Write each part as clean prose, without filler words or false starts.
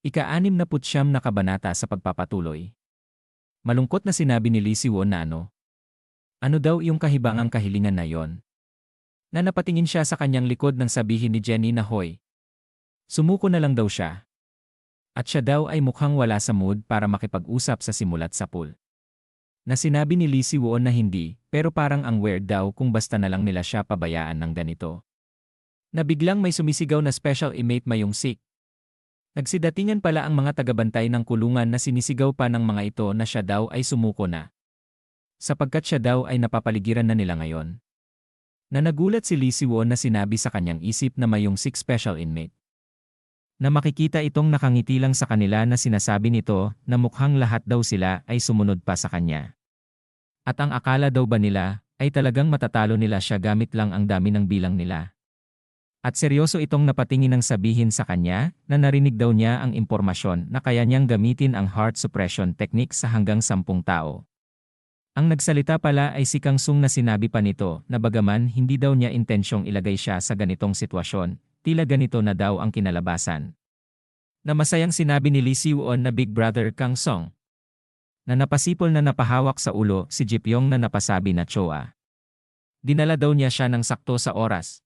Ika-69 na kabanata sa pagpapatuloy. Malungkot na sinabi ni Lee Si-won na ano daw yung kahibangang kahilingan na yon? Na napatingin siya sa kanyang likod nang sabihin ni Jenny na hoy. Sumuko na lang daw siya. At siya daw ay mukhang wala sa mood para makipag-usap sa simulat sa pool. Na sinabi ni Lee Si-won na hindi, pero parang ang weird daw kung basta na lang nila siya pabayaan ng ganito. Na biglang may sumisigaw na special inmate Mayong-sik. Nagsidatingan pala ang mga tagabantay ng kulungan na sinisigaw pa ng mga ito na siya daw ay sumuko na. Sapagkat siya daw ay napapaligiran na nila ngayon. Na nagulat si Lee Si-won na sinabi sa kanyang isip na Mayong-sik special inmate. Na makikita itong nakangiti lang sa kanila na sinasabi nito na mukhang lahat daw sila ay sumunod pa sa kanya. At ang akala daw ba nila ay talagang matatalo nila siya gamit lang ang dami ng bilang nila. At seryoso itong napatingin ng sabihin sa kanya na narinig daw niya ang impormasyon na kaya niyang gamitin ang heart suppression technique sa hanggang 10 tao. Ang nagsalita pala ay si Kang Sung na sinabi pa nito na bagaman hindi daw niya intensyong ilagay siya sa ganitong sitwasyon, tila ganito na daw ang kinalabasan. Na masayang sinabi ni Lee Si-won na Big Brother Kang Sung. Na napasipol na napahawak sa ulo si Ji Pyong na napasabi na Choa. Dinala daw niya siya ng sakto sa oras.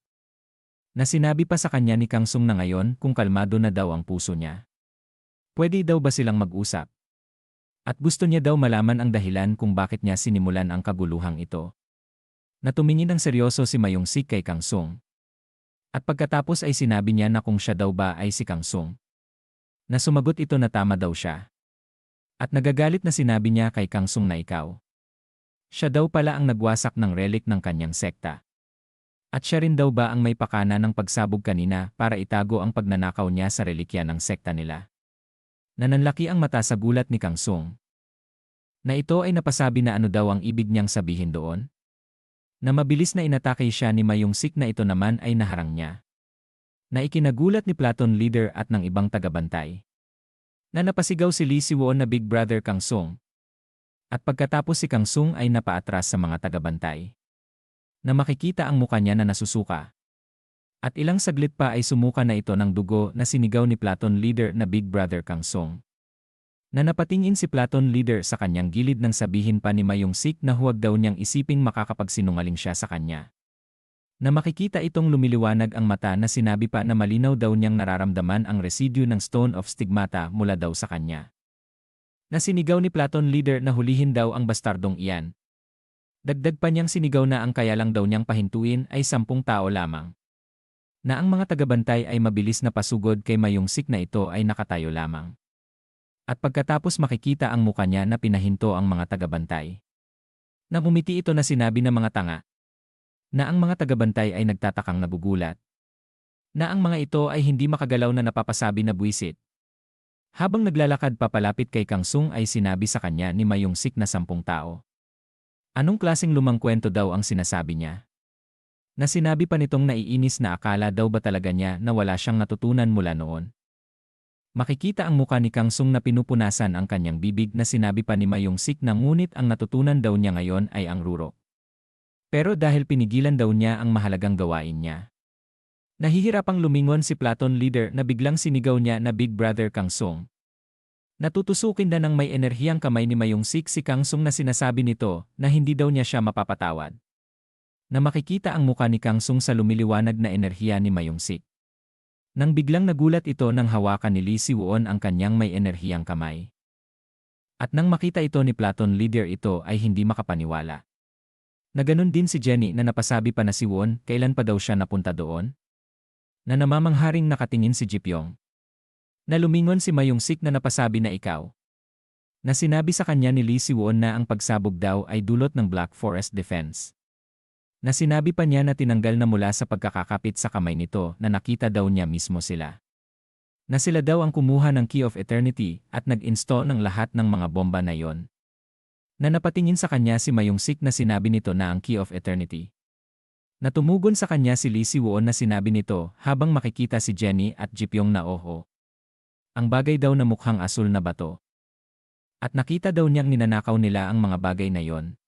Na sinabi pa sa kanya ni Kang Sung na ngayon kung kalmado na daw ang puso niya. Pwede daw ba silang mag-usap? At gusto niya daw malaman ang dahilan kung bakit niya sinimulan ang kaguluhang ito. Na tumingin ng seryoso si Mayong-sik kay Kang Sung. At pagkatapos ay sinabi niya na kung siya daw ba ay si Kang Sung. Na sumagot ito na tama daw siya. At nagagalit na sinabi niya kay Kang Sung na ikaw. Siya daw pala ang nagwasak ng relic ng kanyang sekta. At siya rin daw ba ang may pakana ng pagsabog kanina para itago ang pagnanakaw niya sa relikya ng sekta nila? Nananlaki ang mata sa gulat ni Kang Sung. Na ito ay napasabi na ano daw ang ibig niyang sabihin doon? Na mabilis na inatake siya ni Mayong-sik na ito naman ay naharang niya. Na ikinagulat ni Platon Leader at ng ibang tagabantay. Na napasigaw si Lee Si-won na Big Brother Kang Sung. At pagkatapos si Kang Sung ay napaatras sa mga tagabantay. Na makikita ang muka niya na nasusuka. At ilang saglit pa ay sumuka na ito ng dugo na sinigaw ni Platon Leader na Big Brother Kang Sung. Na napatingin si Platon Leader sa kanyang gilid nang sabihin pa ni Mayong-sik na huwag daw niyang isiping makakapagsinungaling siya sa kanya. Na makikita itong lumiliwanag ang mata na sinabi pa na malinaw daw niyang nararamdaman ang residue ng Stone of Stigmata mula daw sa kanya. Na sinigaw ni Platon Leader na hulihin daw ang bastardong iyan. Dagdag pa niyang sinigaw na ang kaya lang daw niyang pahintuin ay 10 tao lamang. Na ang mga tagabantay ay mabilis na pasugod kay Mayong-sik na ito ay nakatayo lamang. At pagkatapos makikita ang muka niya na pinahinto ang mga tagabantay. Na umiti ito na sinabi ng mga tanga. Na ang mga tagabantay ay nagtatakang nagugulat. Na ang mga ito ay hindi makagalaw na napapasabi na buwisit. Habang naglalakad papalapit kay Kang Sung ay sinabi sa kanya ni Mayong-sik na 10 tao. Anong klaseng lumang kwento daw ang sinasabi niya? Na sinabi pa nitong naiinis na akala daw ba talaga niya na wala siyang natutunan mula noon. Makikita ang muka ni Kang Sung na pinupunasan ang kanyang bibig na sinabi pa ni Mayong-sik na ngunit ang natutunan daw niya ngayon ay ang rurok. Pero dahil pinigilan daw niya ang mahalagang gawain niya. Nahihirapang lumingon si Platon Leader na biglang sinigaw niya na Big Brother Kang Sung. Natutusukin na ng may enerhiyang kamay ni Mayong-sik si Kang Sung na sinasabi nito na hindi daw niya siya mapapatawad. Na makikita ang muka ni Kang Sung sa lumiliwanag na enerhiya ni Mayong-sik. Nang biglang nagulat ito nang hawakan ni Lee Si-won ang kanyang may enerhiyang kamay. At nang makita ito ni Platon Leader ito ay hindi makapaniwala. Na ganun din si Jenny na napasabi pa na si Won kailan pa daw siya napunta doon. Na namamangharing nakatingin si Ji Pyong. Na lumingon si Mayong-sik na napasabi na ikaw. Na sinabi sa kanya ni Lee Si-won na ang pagsabog daw ay dulot ng Black Forest Defense. Na sinabi pa niya na tinanggal na mula sa pagkakakapit sa kamay nito na nakita daw niya mismo sila. Na sila daw ang kumuha ng Key of Eternity at nag-install ng lahat ng mga bomba na yon. Na napatingin sa kanya si Mayong-sik na sinabi nito na ang Key of Eternity. Na tumugon sa kanya si Lee Si-won na sinabi nito habang makikita si Jenny at Ji Pyong na oho. Ang bagay daw na mukhang asul na bato. At nakita daw niyang ninanakaw nila ang mga bagay na yon.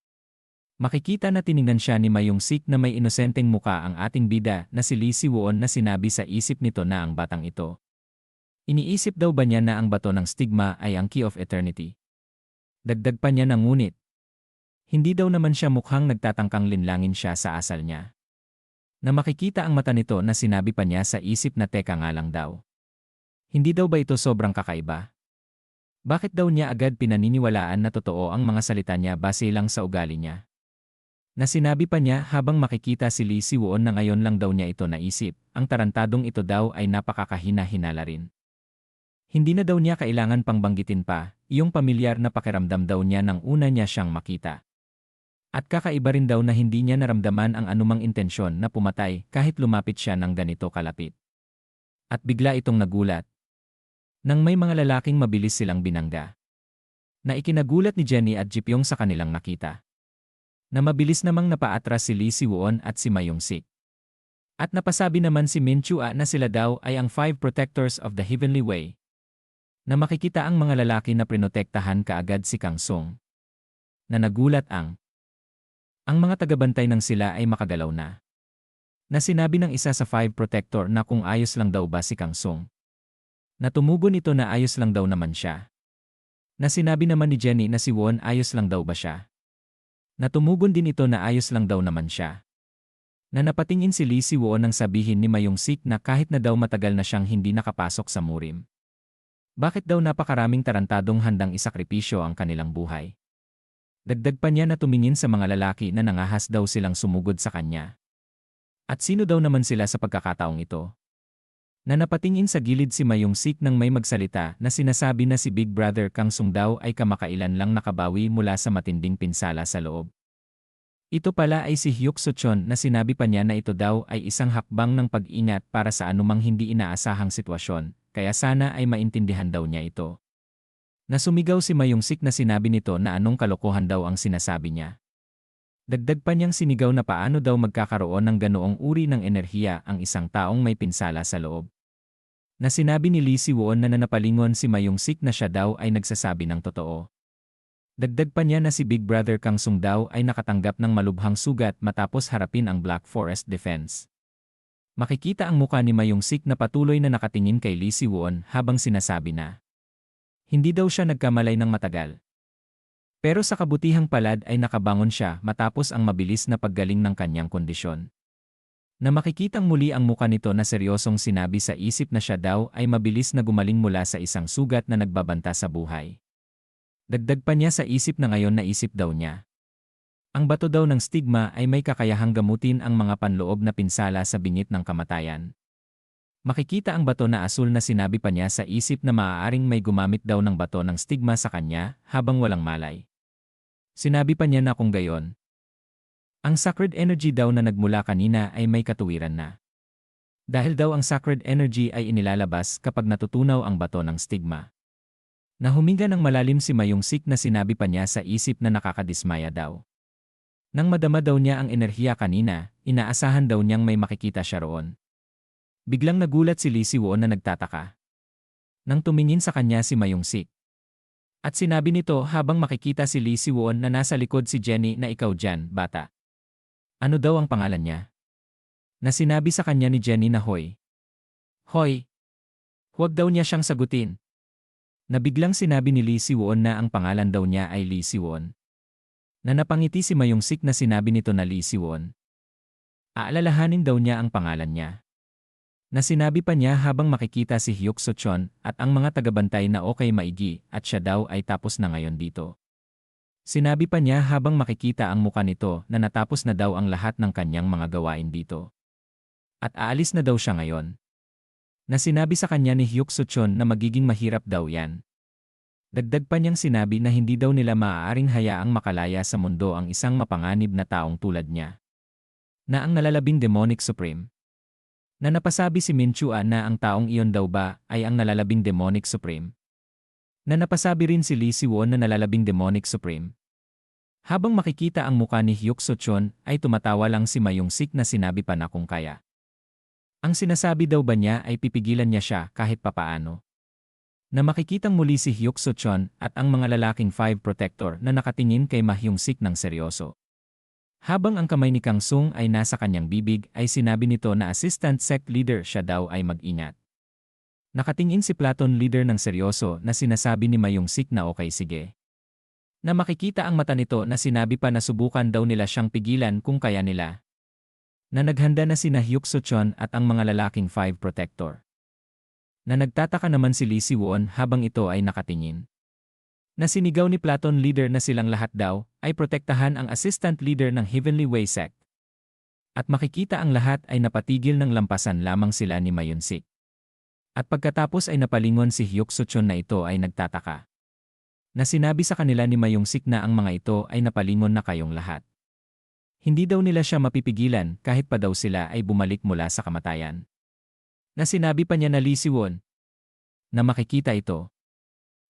Makikita na tiningnan siya ni Mayong-sik na may inosenteng muka ang ating bida na si Lee Si-won na sinabi sa isip nito na ang batang ito. Iniisip daw ba niya na ang bato ng stigma ay ang key of eternity? Dagdag pa niya na ngunit. Hindi daw naman siya mukhang nagtatangkang linlangin siya sa asal niya. Na makikita ang mata nito na sinabi pa niya sa isip na teka nga lang daw. Hindi daw ba ito sobrang kakaiba? Bakit daw niya agad pinaniniwalaan na totoo ang mga salita niya base lang sa ugali niya? Na sinabi pa niya habang makikita si Lee Si-won na ngayon lang daw niya ito naisip, ang tarantadong ito daw ay napakakahina-hinala rin. Hindi na daw niya kailangan pang banggitin pa, iyong pamilyar na pakiramdam daw niya nang una niya siyang makita. At kakaiba rin daw na hindi niya naramdaman ang anumang intensyon na pumatay kahit lumapit siya ng ganito kalapit. At bigla itong nagulat. Nang may mga lalaking mabilis silang binangga. Na ikinagulat ni Jenny at Jipyong sa kanilang nakita. Na mabilis namang napaatras si Lee Si-won at si Mayong-sik. At napasabi naman si Min Chua na sila daw ay ang 5 protectors of the heavenly way. Na makikita ang mga lalaki na prinotektahan kaagad si Kang Sung. Na nagulat ang mga tagabantay ng sila ay makagalaw na. Na sinabi ng isa sa 5 protector na kung ayos lang daw ba si Kang Sung. Na tumugon ito na ayos lang daw naman siya. Na sinabi naman ni Jenny na si Won ayos lang daw ba siya. Na tumugon din ito na ayos lang daw naman siya. Na napatingin si Lee Si-won nang sabihin ni Mayong-sik na kahit na daw matagal na siyang hindi nakapasok sa murim. Bakit daw napakaraming tarantadong handang isakripisyo ang kanilang buhay? Dagdag pa niya na tumingin sa mga lalaki na nangahas daw silang sumugod sa kanya. At sino daw naman sila sa pagkakataong ito? Na napatingin sa gilid si Mayong-sik nang may magsalita na sinasabi na si Big Brother Kang Sung daw ay kamakailan lang nakabawi mula sa matinding pinsala sa loob. Ito pala ay si Hyuk Soo-chon na sinabi pa niya na ito daw ay isang hakbang ng pag-ingat para sa anumang hindi inaasahang sitwasyon. Kaya sana ay maintindihan daw niya ito. Nasumigaw si Mayong-sik na sinabi nito na anong kalokohan daw ang sinasabi niya. Dagdag pa niyang sinigaw na paano daw magkakaroon ng ganoong uri ng enerhiya ang isang taong may pinsala sa loob. Na sinabi ni Lee Si-won na nanapalingon si Mayong-sik na siya daw ay nagsasabi ng totoo. Dagdag pa niya na si Big Brother Kang Sung daw ay nakatanggap ng malubhang sugat matapos harapin ang Black Forest Defense. Makikita ang muka ni Mayong-sik na patuloy na nakatingin kay Lee Si-won habang sinasabi na hindi daw siya nagkamalay ng matagal. Pero sa kabutihang palad ay nakabangon siya matapos ang mabilis na paggaling ng kanyang kondisyon. Na makikitang muli ang muka nito na seryosong sinabi sa isip na siya daw ay mabilis na gumaling mula sa isang sugat na nagbabanta sa buhay. Dagdag pa niya sa isip na ngayon naisip daw niya. Ang bato daw ng stigma ay may kakayahang gamutin ang mga panloob na pinsala sa bingit ng kamatayan. Makikita ang bato na asul na sinabi pa niya sa isip na maaaring may gumamit daw ng bato ng stigma sa kanya habang walang malay. Sinabi pa niya na kung gayon, ang sacred energy daw na nagmula kanina ay may katuwiran na. Dahil daw ang sacred energy ay inilalabas kapag natutunaw ang bato ng stigma. Na huminga ng malalim si Mayong-sik na sinabi pa niya sa isip na nakakadismaya daw. Nang madama daw niya ang enerhiya kanina, inaasahan daw niyang may makikita siya roon. Biglang nagulat si Lee Si-won na nagtataka. Nang tumingin sa kanya si Mayong-sik. At sinabi nito habang makikita si Lee Si-won na nasa likod si Jenny na ikaw dyan, bata. Ano daw ang pangalan niya? Na sinabi sa kanya ni Jenny na Hoy. Hoy! Huwag daw niya siyang sagutin. Na biglang sinabi ni Lee Si-won na ang pangalan daw niya ay Lee Si-won. Na napangiti si Mayong-sik na sinabi nito na Lee Si-won. Aalalahanin daw niya ang pangalan niya. Na sinabi pa niya habang makikita si Hyuk Soo-chon at ang mga tagabantay na okay maigi at siya daw ay tapos na ngayon dito. Sinabi pa niya habang makikita ang muka nito na natapos na daw ang lahat ng kanyang mga gawain dito. At aalis na daw siya ngayon. Na sinabi sa kanya ni Hyuk Soo-chon na magiging mahirap daw yan. Dagdag pa niyang sinabi na hindi daw nila maaaring hayaang makalaya sa mundo ang isang mapanganib na taong tulad niya. Na ang nalalabing demonic supreme. Na napasabi si Min Chua na ang taong iyon daw ba ay ang nalalabing demonic supreme. Na napasabi rin si Lee Si-won na nalalabing demonic supreme. Habang makikita ang muka ni Hyuk Soo-chon ay tumatawa lang si Mayong-sik na sinabi pa na kung kaya. Ang sinasabi daw ba niya ay pipigilan niya siya kahit papaano. Na makikitang muli si Hyuk Soo-chon at ang mga lalaking 5 protector na nakatingin kay Mayong-sik ng seryoso. Habang ang kamay ni Kang Sung ay nasa kanyang bibig ay sinabi nito na assistant sect leader siya daw ay mag-ingat. Nakatingin si Platon leader ng seryoso na sinasabi ni Mayong-sik na okay sige. Na makikita ang mata nito na sinabi pa na subukan daw nila siyang pigilan kung kaya nila. Na naghanda na sina Hyuk Soo-chon at ang mga lalaking 5 protector. Na nagtataka naman si Lee Si-won habang ito ay nakatingin. Na sinigaw ni Platon leader na silang lahat daw ay protektahan ang assistant leader ng Heavenly Way sect. At makikita ang lahat ay napatigil ng lampasan lamang sila ni Mayong-sik. At pagkatapos ay napalingon si Hyuk Soo-chon na ito ay nagtataka. Na sinabi sa kanila ni Mayong-sik na ang mga ito ay napalingon na kayong lahat. Hindi daw nila siya mapipigilan kahit pa daw sila ay bumalik mula sa kamatayan. Na sinabi pa niya na Lee Si-won na makikita ito.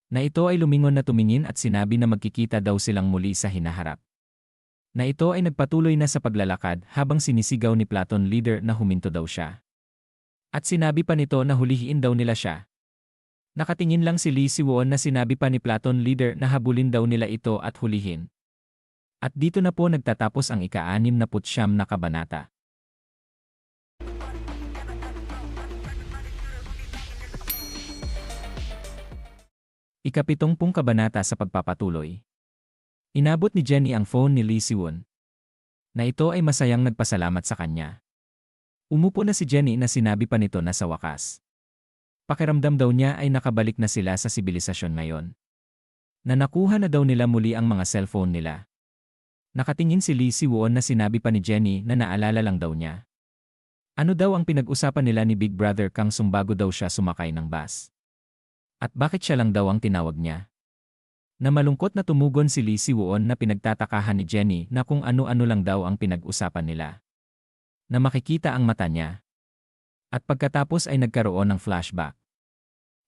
Na ito ay lumingon na tumingin at sinabi na magkikita daw silang muli sa hinaharap. Na ito ay nagpatuloy na sa paglalakad habang sinisigaw ni Platon leader na huminto daw siya. At sinabi pa nito na hulihin daw nila siya. Nakatingin lang si Lee Si-won na sinabi pa ni Platon leader na habulin daw nila ito at hulihin. At dito na po nagtatapos ang ika-69 na kabanata. Ika-70 kabanata sa pagpapatuloy. Inabot ni Jenny ang phone ni Lee Si-won. Na ito ay masayang nagpasalamat sa kanya. Umupo na si Jenny na sinabi pa nito na sa wakas. Pakiramdam daw niya ay nakabalik na sila sa sibilisasyon ngayon. Na nakuha na daw nila muli ang mga cellphone nila. Nakatingin si Lee Si-won na sinabi pa ni Jenny na naalala lang daw niya. Ano daw ang pinag-usapan nila ni Big Brother Kang Sung bago daw siya sumakay ng bus? At bakit siya lang daw ang tinawag niya? Na malungkot na tumugon si Lee Si-won na pinagtatakahan ni Jenny na kung ano-ano lang daw ang pinag-usapan nila. Na makikita ang mata niya. At pagkatapos ay nagkaroon ng flashback.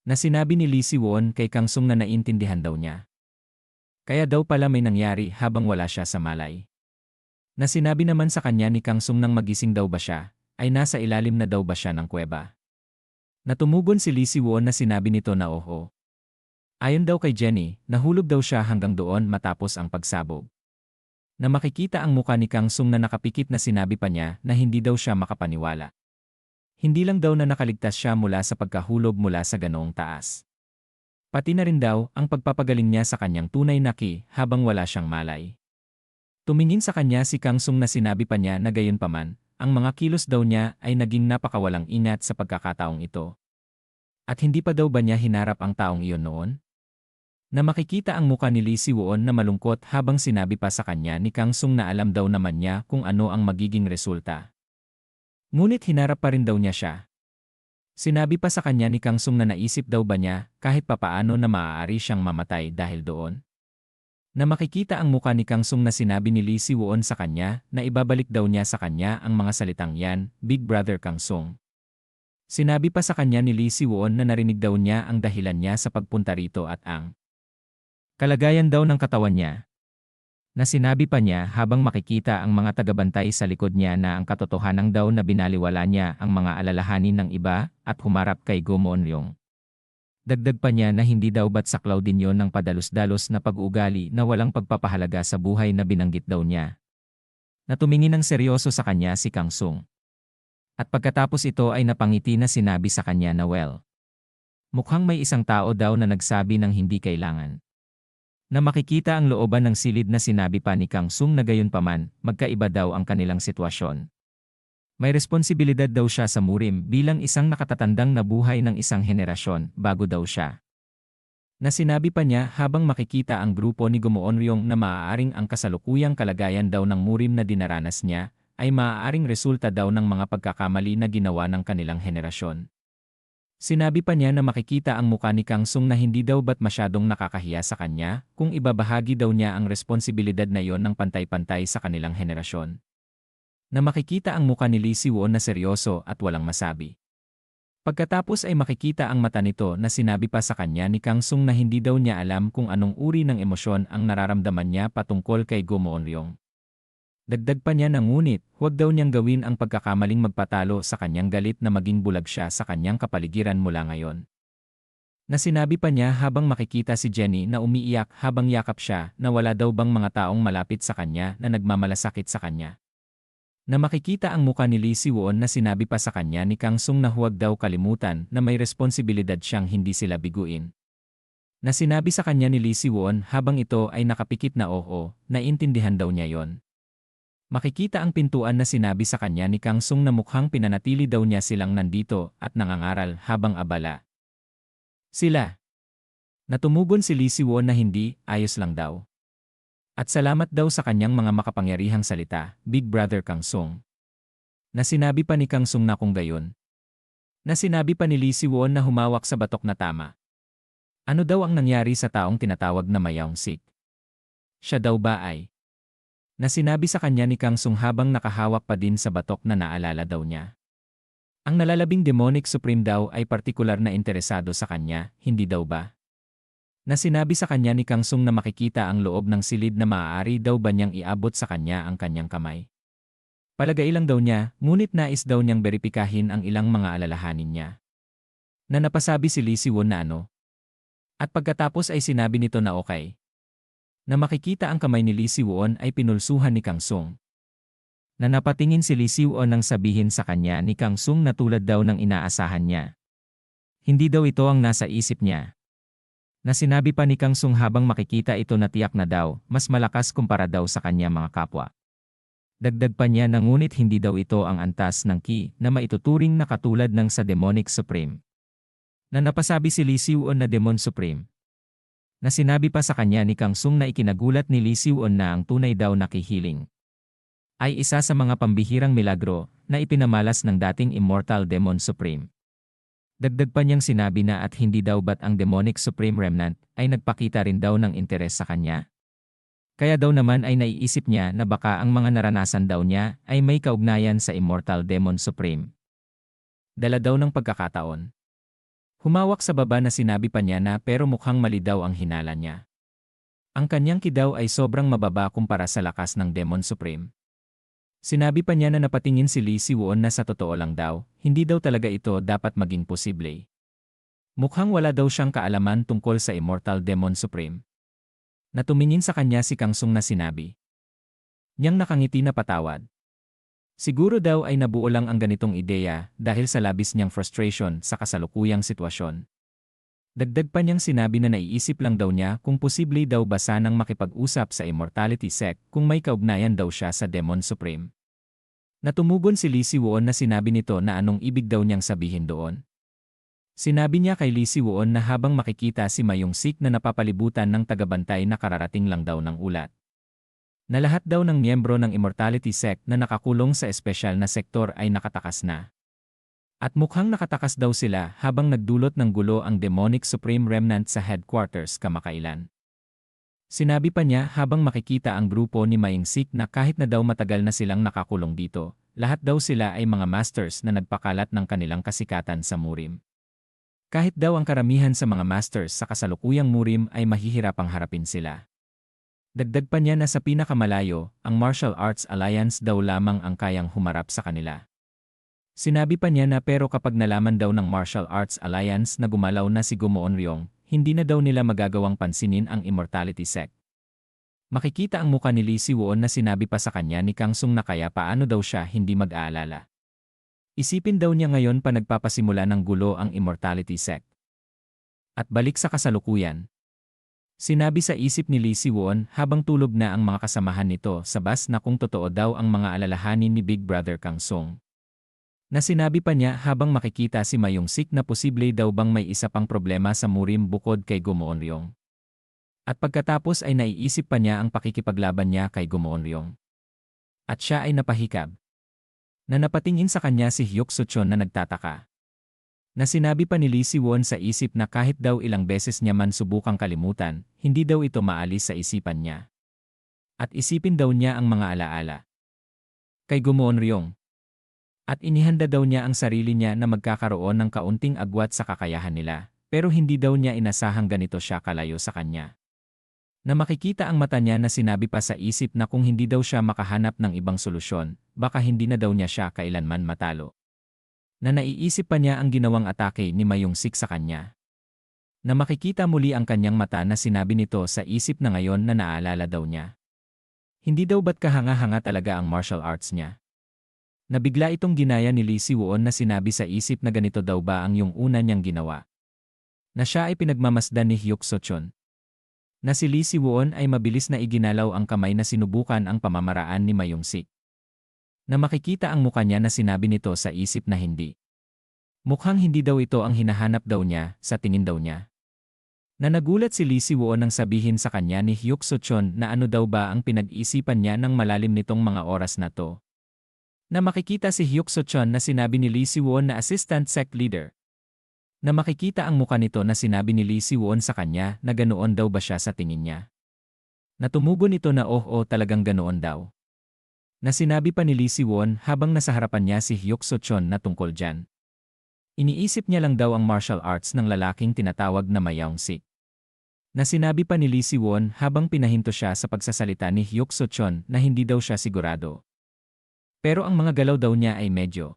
Na sinabi ni Lee Si-won kay Kang Sung na naiintindihan daw niya. Kaya daw pala may nangyari habang wala siya sa malay. Na sinabi naman sa kanya ni Kang Sung nang magising daw ba siya, ay nasa ilalim na daw ba siya ng kuweba. Natumugon si Lee Si-won na sinabi nito na oo. Ayon daw kay Jenny, nahulog daw siya hanggang doon matapos ang pagsabog. Na makikita ang muka ni Kang Sung na nakapikit na sinabi pa niya na hindi daw siya makapaniwala. Hindi lang daw na nakaligtas siya mula sa pagkahulog mula sa ganoong taas. Pati na rin daw ang pagpapagaling niya sa kanyang tunay na ki habang wala siyang malay. Tumingin sa kanya si Kang Sung na sinabi pa niya na gayunpaman, ang mga kilos daw niya ay naging napakawalang ingat sa pagkakataong ito. At hindi pa daw ba niya hinarap ang taong iyon noon? Na makikita ang muka ni Lee Si-won na malungkot habang sinabi pa sa kanya ni Kang Sung na alam daw naman niya kung ano ang magiging resulta. Ngunit hinarap pa rin daw niya siya. Sinabi pa sa kanya ni Kang Sung na naisip daw ba niya kahit papaano na maaari siyang mamatay dahil doon. Na makikita ang muka ni Kang Sung na sinabi ni Lee Si-won sa kanya na ibabalik daw niya sa kanya ang mga salitang yan, Big Brother Kang Sung. Sinabi pa sa kanya ni Lee Si-won na narinig daw niya ang dahilan niya sa pagpunta rito at ang kalagayan daw ng katawan niya. Na sinabi pa niya habang makikita ang mga tagabantay sa likod niya na ang katotohanan daw na binaliwala niya ang mga alalahanin ng iba at humarap kay Go Mon-ryong. Dagdag pa niya na hindi daw ba't saklaw din yon ng padalos-dalos na pag-uugali na walang pagpapahalaga sa buhay na binanggit daw niya. Na tumingin ng seryoso sa kanya si Kang Sung. At pagkatapos ito ay napangiti na sinabi sa kanya na well. Mukhang may isang tao daw na nagsabi ng hindi kailangan. Na makikita ang looban ng silid na sinabi pa ni Kang Sung na gayunpaman, magkaiba daw ang kanilang sitwasyon. May responsibilidad daw siya sa murim bilang isang nakatatandang nabuhay ng isang henerasyon bago daw siya. Na sinabi pa niya habang makikita ang grupo ni Go Mon-ryong na maaaring ang kasalukuyang kalagayan daw ng murim na dinaranas niya ay maaaring resulta daw ng mga pagkakamali na ginawa ng kanilang henerasyon. Sinabi pa niya na makikita ang muka ni Kang Sung na hindi daw ba't masyadong nakakahiya sa kanya kung ibabahagi daw niya ang responsibilidad na yon ng pantay-pantay sa kanilang henerasyon. Na makikita ang muka ni Lee Si-won na seryoso at walang masabi. Pagkatapos ay makikita ang mata nito na sinabi pa sa kanya ni Kang Sung na hindi daw niya alam kung anong uri ng emosyon ang nararamdaman niya patungkol kay Go Mon-ryong. Dagdag pa niya na ngunit, huwag daw niyang gawin ang pagkakamaling magpatalo sa kanyang galit na maging bulag siya sa kanyang kapaligiran mula ngayon. Na sinabi pa niya habang makikita si Jenny na umiiyak habang yakap siya na wala daw bang mga taong malapit sa kanya na nagmamalasakit sa kanya. Na makikita ang muka ni Lee Si-won na sinabi pa sa kanya ni Kang Sung na huwag daw kalimutan na may responsibilidad siyang hindi sila biguin. Na sinabi sa kanya ni Lee Si-won habang ito ay nakapikit na oo, naiintindihan daw niya yon. Makikita ang pintuan na sinabi sa kanya ni Kang Sung na mukhang pinanatili daw niya silang nandito at nangangaral habang abala sila. Natumugon si Lee Si-won na hindi, ayos lang daw. At salamat daw sa kanyang mga makapangyarihang salita, Big Brother Kang Sung. Na sinabi pa ni Kang Sung na kung gayon. Na sinabi pa ni Lee Si-won na humawak sa batok na tama. Ano daw ang nangyari sa taong tinatawag na Mayong Sik? Siya daw ba ay? Na sinabi sa kanya ni Kang Sung habang nakahawak pa din sa batok na naalala daw niya. Ang nalalabing demonic supreme daw ay partikular na interesado sa kanya, hindi daw ba? Na sinabi sa kanya ni Kang Sung na makikita ang loob ng silid na maaari daw ba niyang iabot sa kanya ang kanyang kamay. Palagay lang daw niya, ngunit nais daw niyang beripikahin ang ilang mga alalahanin niya. Na napasabi si Lee Si-won na ano. At pagkatapos ay sinabi nito na okay. Na makikita ang kamay ni Lee Si-won ay pinulsuhan ni Kang Sung. Na napatingin si Lee Si-won nang sabihin sa kanya ni Kang Sung na tulad daw ng inaasahan niya. Hindi daw ito ang nasa isip niya. Na sinabi pa ni Kang Sung habang makikita ito na tiyak na daw, mas malakas kumpara daw sa kanya mga kapwa. Dagdag pa niya na ngunit hindi daw ito ang antas ng ki na maituturing na katulad ng sa Demonic Supreme. Na napasabi si Lee Si-won na Demon Supreme. Na sinabi pa sa kanya ni Kang Sung na ikinagulat ni Lee Si-won na ang tunay daw na kihiling ay isa sa mga pambihirang milagro na ipinamalas ng dating Immortal Demon Supreme. Dagdag pa niyang sinabi na at hindi daw ba't ang Demonic Supreme Remnant ay nagpakita rin daw ng interes sa kanya. Kaya daw naman ay naiisip niya na baka ang mga naranasan daw niya ay may kaugnayan sa Immortal Demon Supreme. Dala daw ng pagkakataon. Humawak sa baba na sinabi pa niya na pero mukhang mali daw ang hinala niya. Ang kanyang ki daw ay sobrang mababa kumpara sa lakas ng Demon Supreme. Sinabi pa niya na napatingin si Lee Si-won na sa totoo lang daw, hindi daw talaga ito dapat maging posible. Mukhang wala daw siyang kaalaman tungkol sa Immortal Demon Supreme. Natumingin sa kanya si Kang Sung na sinabi. Niyang nakangiti na patawad. Siguro daw ay nabuo lang ang ganitong ideya dahil sa labis niyang frustration sa kasalukuyang sitwasyon. Dagdag pa niyang sinabi na naiisip lang daw niya kung posible daw ba sanang makipag-usap sa Immortality Sect kung may kaugnayan daw siya sa Demon Supreme. Natumugon si Lee Si-won na sinabi nito na anong ibig daw niyang sabihin doon. Sinabi niya kay Lee Si-won na habang makikita si Mayong Sik na napapalibutan ng tagabantay na kararating lang daw ng ulat. Na lahat daw ng miyembro ng Immortality Sect na nakakulong sa espesyal na sektor ay nakatakas na. At mukhang nakatakas daw sila habang nagdulot ng gulo ang Demonic Supreme Remnant sa headquarters kamakailan. Sinabi pa niya habang makikita ang grupo ni Mayong Sik na kahit na daw matagal na silang nakakulong dito, lahat daw sila ay mga masters na nagpakalat ng kanilang kasikatan sa Murim. Kahit daw ang karamihan sa mga masters sa kasalukuyang Murim ay mahihirapang harapin sila. Dagdag pa niya na sa pinakamalayo, ang Martial Arts Alliance daw lamang ang kayang humarap sa kanila. Sinabi pa niya na pero kapag nalaman daw ng Martial Arts Alliance na gumalaw na si Gumoon Ryong, hindi na daw nila magagawang pansinin ang Immortality Sect. Makikita ang muka ni Lee Si-won na sinabi pa sa kanya ni Kang Sung na kaya paano daw siya hindi mag-aalala. Isipin daw niya ngayon pa nagpapasimula ng gulo ang Immortality Sect. At balik sa kasalukuyan. Sinabi sa isip ni Lee Si-won habang tulog na ang mga kasamahan nito sa bus na kung totoo daw ang mga alalahanin ni Big Brother Kang Sung. Na sinabi pa niya habang makikita si Mayong Sik na posible daw bang may isa pang problema sa Murim bukod kay Gumoon Ryong. At pagkatapos ay naiisip pa niya ang pakikipaglaban niya kay Gumoon Ryong. At siya ay napahikab. Na napatingin sa kanya si Hyuk Soo-chon na nagtataka. Na sinabi pa ni Lee Si-won sa isip na kahit daw ilang beses niya man subukang kalimutan, hindi daw ito maalis sa isipan niya. At isipin daw niya ang mga alaala kay Gumoon Ryong. At inihanda daw niya ang sarili niya na magkakaroon ng kaunting agwat sa kakayahan nila, pero hindi daw niya inasahang ganito siya kalayo sa kanya. Na makikita ang mata niya na sinabi pa sa isip na kung hindi daw siya makahanap ng ibang solusyon, baka hindi na daw niya siya kailanman matalo. Na naiisip pa niya ang ginawang atake ni Mayong Sik sa kanya. Na makikita muli ang kanyang mata na sinabi nito sa isip na ngayon na naalala daw niya. Hindi daw ba't kahanga-hanga talaga ang martial arts niya? Nabigla itong ginaya ni Lee Si-won na sinabi sa isip na ganito daw ba ang yung una niyang ginawa. Na siya ay pinagmamasdan ni Hyuk So-chon. Na si Lee Si-won ay mabilis na iginalaw ang kamay na sinubukan ang pamamaraan ni Mayong-sik. Na makikita ang mukha niya na sinabi nito sa isip na hindi. Mukhang hindi daw ito ang hinahanap daw niya, sa tingin daw niya. Na nagulat si Lee Si-won nang sabihin sa kanya ni Hyuk So-chon na ano daw ba ang pinag-isipan niya ng malalim nitong mga oras na to. Na makikita si Hyuk So-chon na sinabi ni Lee Si-won na assistant sect leader. Na makikita ang mukha nito na sinabi ni Lee Si-won sa kanya na ganoon daw ba siya sa tingin niya. Na tumugon ito na talagang ganoon daw. Na sinabi pa ni Lee Si-won habang nasa harapan niya si Hyuk So-chon na tungkol dyan. Iniisip niya lang daw ang martial arts ng lalaking tinatawag na Mayong-sik. Na sinabi pa ni Lee Si-won habang pinahinto siya sa pagsasalita ni Hyuk So-chon na hindi daw siya sigurado. Pero ang mga galaw daw niya ay medyo.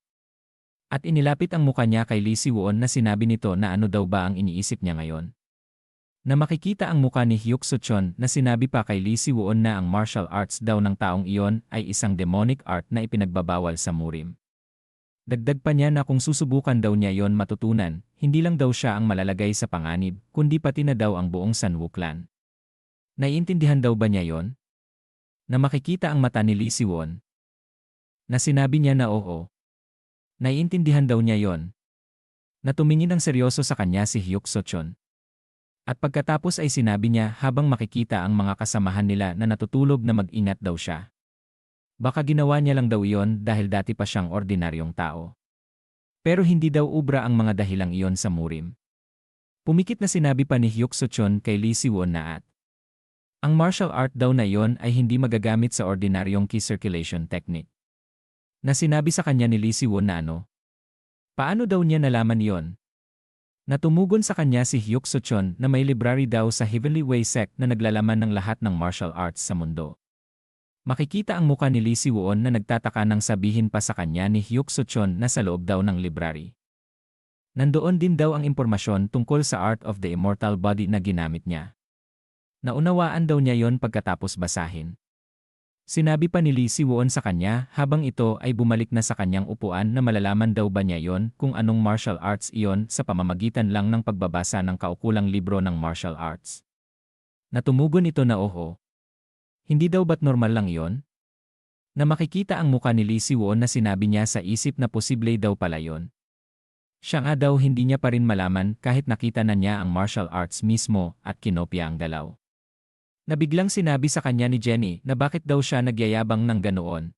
At inilapit ang mukha niya kay Lee Si-won na sinabi nito na ano daw ba ang iniisip niya ngayon. Na makikita ang mukha ni Hyuk So-chon na sinabi pa kay Lee Si-won na ang martial arts daw ng taong iyon ay isang demonic art na ipinagbabawal sa Murim. Dagdag pa niya na kung susubukan daw niya yon matutunan, hindi lang daw siya ang malalagay sa panganib, kundi pati na daw ang buong Sanwoo clan. Naiintindihan daw ba niya yon? Na makikita ang mata ni Lee Si-won. Na sinabi niya na oo. Naiintindihan daw niya yon. Na tumingin ng seryoso sa kanya si Hyuk So-chon. At pagkatapos ay sinabi niya habang makikita ang mga kasamahan nila na natutulog na mag-ingat daw siya. Baka ginawa niya lang daw iyon dahil dati pa siyang ordinaryong tao. Pero hindi daw ubra ang mga dahilang iyon sa Murim. Pumikit na sinabi pa ni Hyuk So-chon kay Lee Si-won na ang martial art daw na iyon ay hindi magagamit sa ordinaryong ki circulation technique. Na sinabi sa kanya ni Lee Si-won na paano daw niya nalaman iyon? Na tumugon sa kanya si Hyuk So-chon na may library daw sa Heavenly Way sect na naglalaman ng lahat ng martial arts sa mundo. Makikita ang mukha ni Lee Si-won na nagtataka nang sabihin pa sa kanya ni Hyuk So-chon na sa loob daw ng library. Nandoon din daw ang impormasyon tungkol sa Art of the Immortal Body na ginamit niya. Naunawaan daw niya yon pagkatapos basahin. Sinabi pa ni Lee Si-won sa kanya habang ito ay bumalik na sa kanyang upuan na malalaman daw ba niya yon kung anong martial arts iyon sa pamamagitan lang ng pagbabasa ng kaukulang libro ng martial arts. Natumugon ito na hindi daw ba't normal lang iyon? Na makikita ang mukha ni Lee Si-won na sinabi niya sa isip na posible daw pala yon. Siya nga daw hindi niya pa rin malaman kahit nakita na niya ang martial arts mismo at kinopya ang galaw. Nabiglang sinabi sa kanya ni Jenny na bakit daw siya nagyayabang ng ganoon.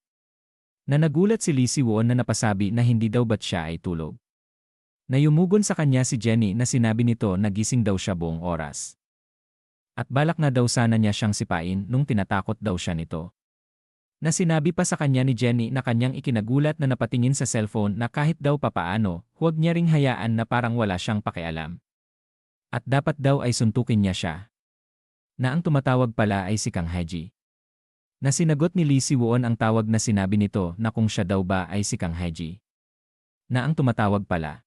Na nagulat si Lee Si-won na napasabi na hindi daw ba't siya ay tulog. Nayumugon sa kanya si Jenny na sinabi nito na gising daw siya buong oras. At balak na daw sana niya siyang sipain nung tinatakot daw siya nito. Na sinabi pa sa kanya ni Jenny na kanyang ikinagulat na napatingin sa cellphone na kahit daw papaano, huwag niya ring hayaan na parang wala siyang pakialam. At dapat daw ay suntukin niya siya. Na ang tumatawag pala ay si Kang Hae-ji. Na sinagot ni Lee Si-won ang tawag na sinabi nito na kung siya daw ba ay si Kang Hae-ji. Na ang tumatawag pala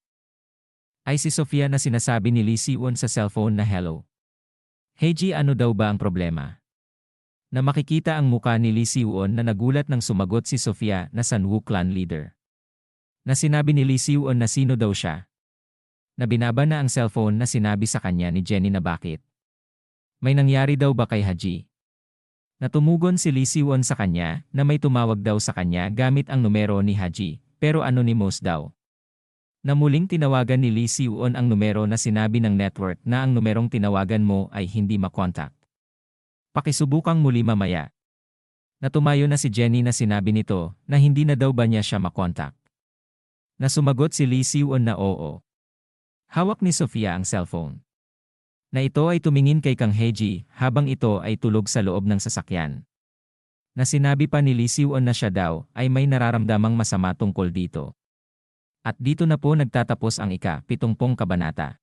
ay si Sofia na sinasabi ni Lee Si-won sa cellphone na hello. Hae-ji, ano daw ba ang problema? Na makikita ang muka ni Lee Si-won na nagulat nang sumagot si Sofia na Sanwoo clan leader. Na sinabi ni Lee Si-won na sino daw siya. Na binaba na ang cellphone na sinabi sa kanya ni Jenny na bakit. May nangyari daw ba kay Haji? Natumugon si Lee Si-won sa kanya na may tumawag daw sa kanya gamit ang numero ni Haji, pero anonymous daw. Na muling tinawagan ni Lee Si-won ang numero na sinabi ng network na ang numerong tinawagan mo ay hindi makontak. Pakisubukang muli mamaya. Natumayo na si Jenny na sinabi nito na hindi na daw ba niya siya makontak. Na sumagot si Lee Si-won na oo. Hawak ni Sofia ang cellphone. Na ito ay tumingin kay Kang Hae-ji habang ito ay tulog sa loob ng sasakyan. Na sinabi pa ni Lee Si-won na siya daw ay may nararamdamang masama tungkol dito. At dito na po nagtatapos ang ika-70 kabanata.